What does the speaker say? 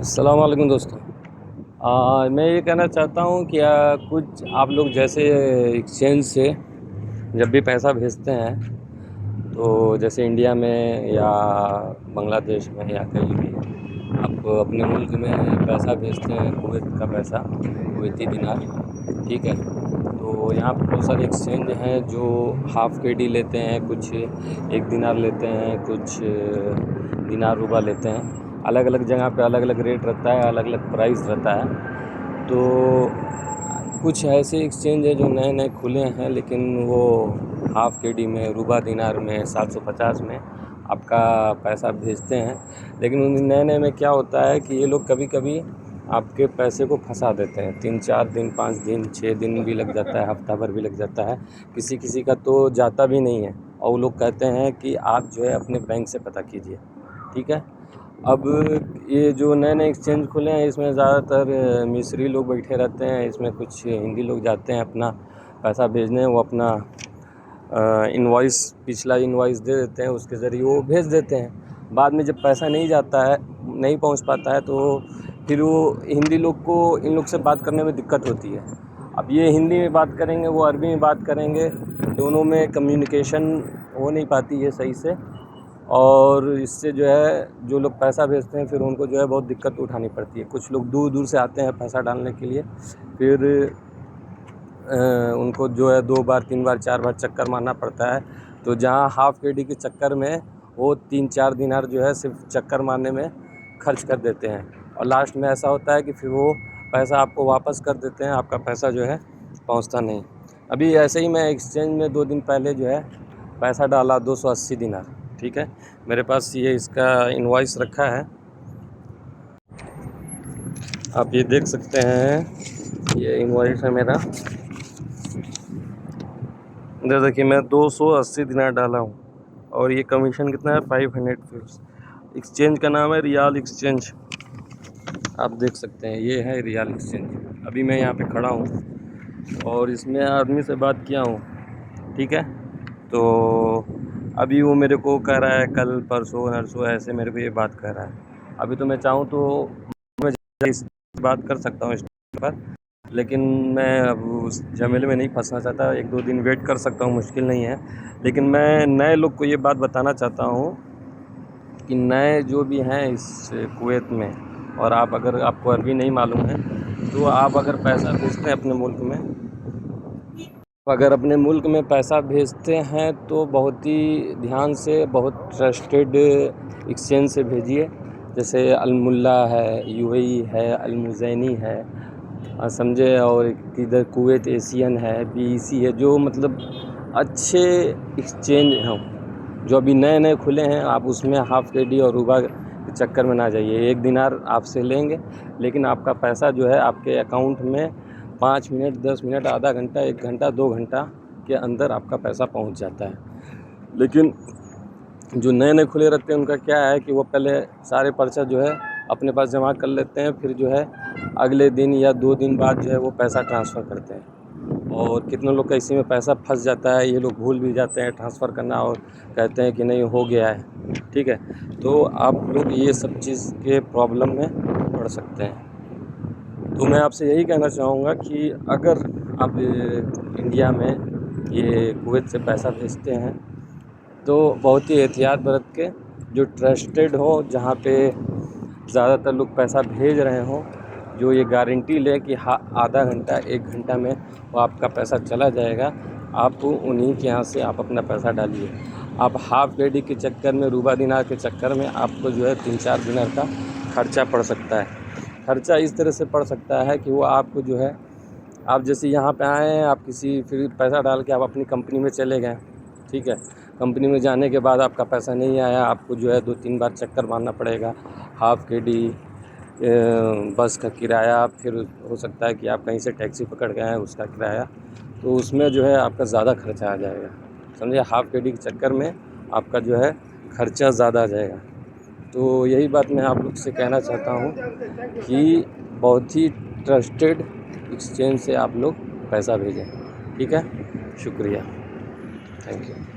अस्सलाम वालेकुम दोस्तों। मैं ये कहना चाहता हूँ कि कुछ आप लोग जैसे एक्सचेंज से जब भी पैसा भेजते हैं तो जैसे इंडिया में या बांग्लादेश में या कहीं भी आप अपने मुल्क में पैसा भेजते हैं, कुवैत का पैसा, कुवैती दिनार, ठीक है। तो यहाँ पे बहुत सारे एक्सचेंज हैं जो हाफ़ केडी लेते हैं, कुछ 1 दिनार लेते हैं, कुछ दिनार रुपया लेते हैं। अलग अलग जगह पे अलग अलग रेट रहता है, अलग अलग प्राइस रहता है। तो कुछ ऐसे एक्सचेंज है जो नए नए खुले हैं, लेकिन वो हाफ़ केडी में, रुबा दिनार में, 750 में आपका पैसा भेजते हैं। लेकिन उन नए नए में क्या होता है कि ये लोग कभी कभी आपके पैसे को फंसा देते हैं। 3-4 दिन, 5 दिन, 6 दिन भी लग जाता है, हफ्ता भर भी लग जाता है। किसी किसी का तो जाता भी नहीं है और वो लोग कहते हैं कि आप जो है अपने बैंक से पता कीजिए, ठीक है। अब ये जो नए नए एक्सचेंज खुले हैं इसमें ज़्यादातर मिस्री लोग बैठे रहते हैं, इसमें कुछ हिंदी लोग जाते हैं अपना पैसा भेजने, वो अपना इनवॉइस, पिछला इनवॉइस दे देते हैं, उसके ज़रिए वो भेज देते हैं। बाद में जब पैसा नहीं जाता है, नहीं पहुंच पाता है, तो फिर वो हिंदी लोग को इन लोग से बात करने में दिक्कत होती है। अब ये हिंदी में बात करेंगे, वो अरबी में बात करेंगे, दोनों में कम्युनिकेशन हो नहीं पाती है सही से, और इससे जो है जो लोग पैसा भेजते हैं फिर उनको जो है बहुत दिक्कत उठानी पड़ती है। कुछ लोग दूर दूर से आते हैं पैसा डालने के लिए, फिर उनको जो है 2 बार, 3 बार, 4 बार चक्कर मारना पड़ता है। तो जहाँ हाफ़ केडी के चक्कर में वो 3-4 दिनार जो है सिर्फ चक्कर मारने में खर्च कर देते हैं, और लास्ट में ऐसा होता है कि फिर वो पैसा आपको वापस कर देते हैं, आपका पैसा जो है पहुंचता नहीं। अभी ऐसे ही मैं एक्सचेंज में 2 दिन पहले जो है पैसा डाला, 280 दिनार, ठीक है। मेरे पास ये इसका इनवॉइस रखा है, आप ये देख सकते हैं, ये इनवॉइस है मेरा। इधर देखिए, मैं 280 दिनार डाला हूँ और ये कमीशन कितना है, 500 फिप्स। एक्सचेंज का नाम है रियाल एक्सचेंज, आप देख सकते हैं, ये है रियाल एक्सचेंज। अभी मैं यहाँ पे खड़ा हूँ और इसमें आदमी से बात किया हूँ, ठीक है। तो अभी वो मेरे को कह रहा है कल परसों नरसों ऐसे मेरे को ये बात कह रहा है। अभी तो मैं चाहूँ तो मैं इस बात कर सकता हूँ इस पर, लेकिन मैं अब उस झमेले में नहीं फंसना चाहता। 1-2 दिन वेट कर सकता हूँ, मुश्किल नहीं है। लेकिन मैं नए लोग को ये बात बताना चाहता हूँ कि नए जो भी हैं इस कुवैत में, और आप अगर आपको अरबी नहीं मालूम है, तो आप अगर पैसा भेजते हैं अपने मुल्क में, अगर अपने मुल्क में पैसा भेजते हैं तो बहुत ही ध्यान से, बहुत ट्रस्टेड एक्सचेंज से भेजिए। जैसे अल-मुल्ला है, यूएई है, अल-मुज़ैनी है, समझे, और इधर कुवैत एशियन है, बीईसी है, जो मतलब अच्छे एक्सचेंज हों, जो अभी नए नए खुले हैं। आप उसमें हाफ़ केडी और रुबा के चक्कर में ना जाइए। 1 दिनार आपसे लेंगे, लेकिन आपका पैसा जो है आपके अकाउंट में 5 मिनट, 10 मिनट, आधा घंटा, 1 घंटा, 2 घंटा के अंदर आपका पैसा पहुंच जाता है। लेकिन जो नए नए खुले रहते हैं उनका क्या है कि वो पहले सारे पर्चा जो है अपने पास जमा कर लेते हैं, फिर जो है अगले दिन या 2 दिन बाद जो है वो पैसा ट्रांसफ़र करते हैं। और कितने लोग का इसी में पैसा फंस जाता है, ये लोग भूल भी जाते हैं ट्रांसफ़र करना और कहते हैं कि नहीं हो गया है, ठीक है। तो आप लोग ये सब चीज़ के प्रॉब्लम में पड़ सकते हैं। तो मैं आपसे यही कहना चाहूँगा कि अगर आप इंडिया में ये कुवैत से पैसा भेजते हैं तो बहुत ही एहतियात बरत के, जो ट्रस्टेड हो, जहाँ पे ज़्यादातर लोग पैसा भेज रहे हों, जो ये गारंटी ले कि हाँ आधा घंटा, 1 घंटा में वो आपका पैसा चला जाएगा, आप उन्हीं के यहाँ से आप अपना पैसा डालिए। आप हाफ़ केडी के चक्कर में, रुबा दिनार के चक्कर में आपको जो है 3-4 दिनार का खर्चा पड़ सकता है। खर्चा इस तरह से पड़ सकता है कि वो आपको जो है, आप जैसे यहाँ पे आए हैं, आप किसी फिर पैसा डाल के आप अपनी कंपनी में चले गए, ठीक है। कंपनी में जाने के बाद आपका पैसा नहीं आया, आपको जो है 2-3 बार चक्कर मारना पड़ेगा, हाफ़ केडी बस का किराया, फिर हो सकता है कि आप कहीं से टैक्सी पकड़ के आएँ, उसका किराया, तो उसमें जो है आपका ज़्यादा खर्चा आ जाएगा, समझे। हाफ़ केडी के चक्कर में आपका जो है खर्चा ज़्यादा आ जाएगा। तो यही बात मैं आप लोग से कहना चाहता हूँ कि बहुत ही ट्रस्टेड एक्सचेंज से आप लोग पैसा भेजें, ठीक है। शुक्रिया, थैंक यू।